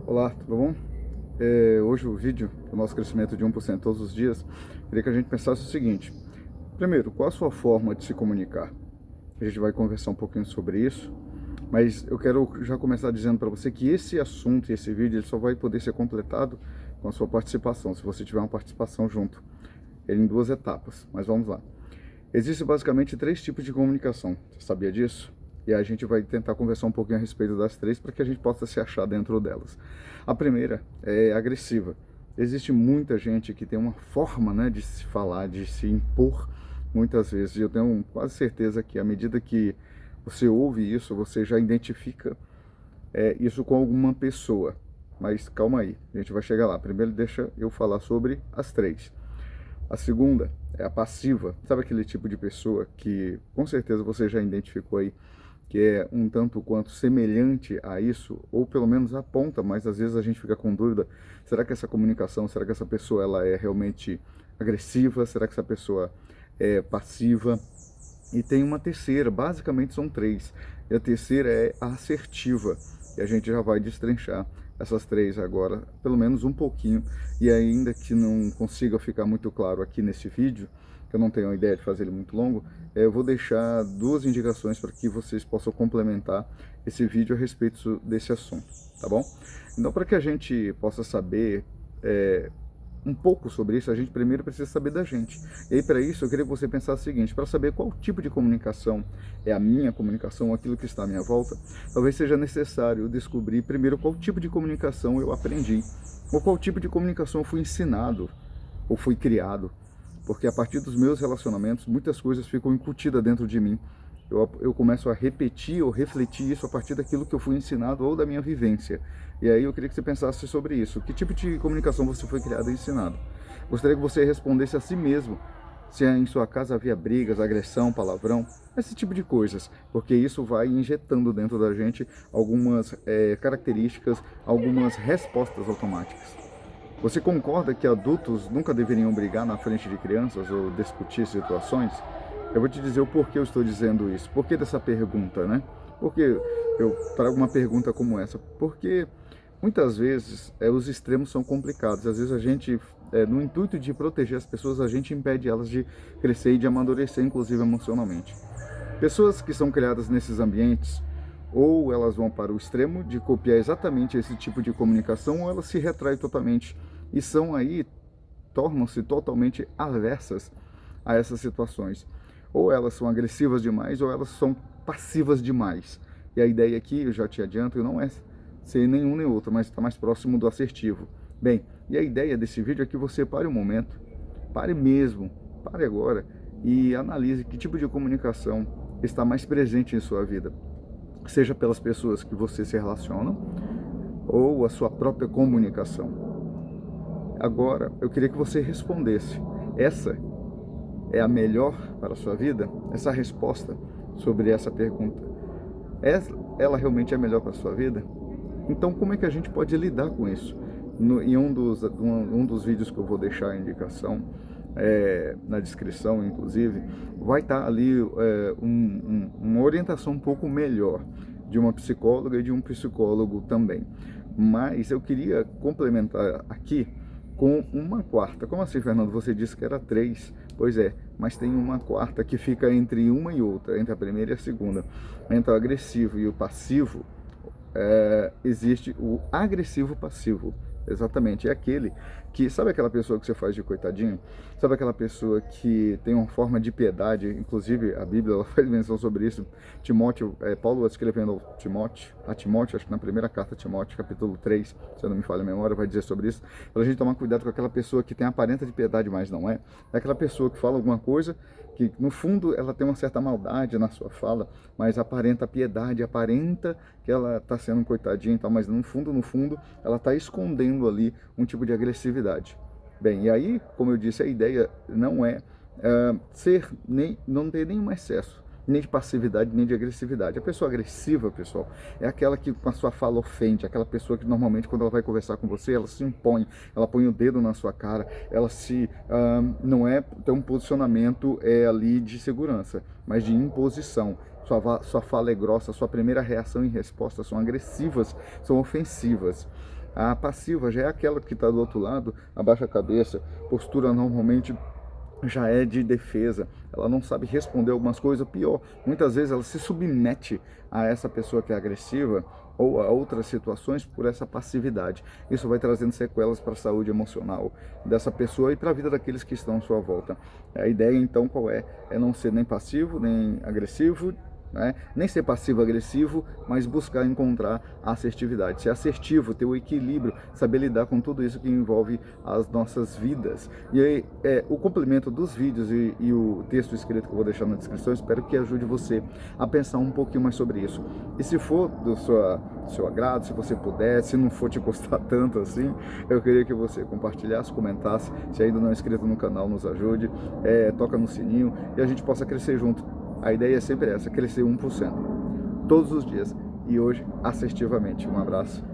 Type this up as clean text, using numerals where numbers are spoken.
Olá, tudo bom? Hoje o vídeo do nosso crescimento de 1% todos os dias, queria que a gente pensasse o seguinte. Primeiro, qual a sua forma de se comunicar? A gente vai conversar um pouquinho sobre isso, mas eu quero já começar dizendo para você que esse assunto e esse vídeo ele só vai poder ser completado com a sua participação, se você tiver uma participação junto. Ele em duas etapas, mas vamos lá. Existem basicamente três tipos de comunicação, você sabia disso? E a gente vai tentar conversar um pouquinho a respeito das três para que a gente possa se achar dentro delas. A primeira é agressiva. Existe muita gente que tem uma forma, né, de se falar, de se impor muitas vezes. E eu tenho quase certeza que à medida que você ouve isso, você já identifica isso com alguma pessoa. Mas calma aí, a gente vai chegar lá. Primeiro deixa eu falar sobre as três. A segunda é a passiva. Sabe aquele tipo de pessoa que com certeza você já identificou aí, que é um tanto quanto semelhante a isso, ou pelo menos aponta, mas às vezes a gente fica com dúvida, será que essa comunicação, será que essa pessoa ela é realmente agressiva, será que essa pessoa é passiva? E tem uma terceira, basicamente são três, e a terceira é a assertiva, e a gente já vai destrinchar essas três agora, pelo menos um pouquinho, e ainda que não consiga ficar muito claro aqui nesse vídeo, que eu não tenho a ideia de fazer ele muito longo, eu vou deixar duas indicações para que vocês possam complementar esse vídeo a respeito desse assunto, tá bom? Então, para que a gente possa saber um pouco sobre isso, a gente primeiro precisa saber da gente. E aí, para isso, eu queria que você pensasse o seguinte, para saber qual tipo de comunicação é a minha comunicação, aquilo que está à minha volta, talvez seja necessário descobrir primeiro qual tipo de comunicação eu aprendi, ou qual tipo de comunicação eu fui ensinado, ou fui criado. Porque a partir dos meus relacionamentos, muitas coisas ficam incutidas dentro de mim. Eu começo a repetir ou refletir isso a partir daquilo que eu fui ensinado ou da minha vivência. E aí eu queria que você pensasse sobre isso. Que tipo de comunicação você foi criado e ensinado? Gostaria que você respondesse a si mesmo. Se em sua casa havia brigas, agressão, palavrão, esse tipo de coisas. Porque isso vai injetando dentro da gente algumas características, algumas respostas automáticas. Você concorda que adultos nunca deveriam brigar na frente de crianças ou discutir situações? Eu vou te dizer o porquê eu estou dizendo isso. Por que dessa pergunta, né? Por que eu trago uma pergunta como essa? Porque muitas vezes os extremos são complicados. Às vezes a gente, no intuito de proteger as pessoas, a gente impede elas de crescer e de amadurecer, inclusive emocionalmente. Pessoas que são criadas nesses ambientes, ou elas vão para o extremo de copiar exatamente esse tipo de comunicação, ou elas se retraem totalmente e são aí, tornam-se totalmente aversas a essas situações. Ou elas são agressivas demais, ou elas são passivas demais. E a ideia aqui, eu já te adianto, não é ser nenhum nem outro, mas está mais próximo do assertivo. Bem, e a ideia desse vídeo é que você pare um momento, pare mesmo, pare agora e analise que tipo de comunicação está mais presente em sua vida. Seja pelas pessoas que você se relaciona, ou a sua própria comunicação. Agora, eu queria que você respondesse. Essa é a melhor para a sua vida? Essa resposta sobre essa pergunta, ela realmente é melhor para a sua vida? Então, como é que a gente pode lidar com isso? Em um dos vídeos que eu vou deixar a indicação, na descrição, inclusive, vai estar ali uma orientação um pouco melhor de uma psicóloga e de um psicólogo também. Mas eu queria complementar aqui com uma quarta. Como assim, Fernando? Você disse que era três. Pois é, mas tem uma quarta que fica entre uma e outra, entre a primeira e a segunda. Entre o agressivo e o passivo, existe o agressivo passivo. Exatamente, é aquele que, sabe aquela pessoa que você faz de coitadinho? Sabe aquela pessoa que tem uma forma de piedade? Inclusive a Bíblia ela faz menção sobre isso. Timóteo, Paulo escrevendo a Timóteo, acho que na primeira carta a Timóteo, capítulo 3, se eu não me falha a memória, vai dizer sobre isso, para a gente tomar cuidado com aquela pessoa que tem aparência de piedade, mas não é. É aquela pessoa que fala alguma coisa que no fundo ela tem uma certa maldade na sua fala, mas aparenta piedade, aparenta que ela está sendo um coitadinha e tal, mas no fundo, ela está escondendo ali um tipo de agressividade. Bem, e aí, como eu disse, a ideia não é não ter nenhum excesso, nem de passividade, nem de agressividade. A pessoa agressiva, pessoal, é aquela que com a sua fala ofende, aquela pessoa que normalmente quando ela vai conversar com você, ela se impõe, ela põe o dedo na sua cara, ela não tem um posicionamento ali de segurança, mas de imposição. Sua fala é grossa, sua primeira reação e resposta são agressivas, são ofensivas. A passiva já é aquela que está do outro lado, abaixa a cabeça, postura normalmente já é de defesa, ela não sabe responder algumas coisas, pior, muitas vezes ela se submete a essa pessoa que é agressiva ou a outras situações por essa passividade. Isso vai trazendo sequelas para a saúde emocional dessa pessoa e para a vida daqueles que estão à sua volta. A ideia então qual é? É não ser nem passivo, nem agressivo, né? Nem ser passivo-agressivo, mas buscar encontrar a assertividade, ser assertivo, ter o equilíbrio, saber lidar com tudo isso que envolve as nossas vidas. E aí, o complemento dos vídeos e o texto escrito que eu vou deixar na descrição, espero que ajude você a pensar um pouquinho mais sobre isso. E se for do seu agrado, se você puder, se não for te custar tanto assim, eu queria que você compartilhasse, comentasse, se ainda não é inscrito no canal, nos ajude, toca no sininho e a gente possa crescer junto. A ideia é sempre essa, crescer 1%, todos os dias, e hoje assertivamente. Um abraço.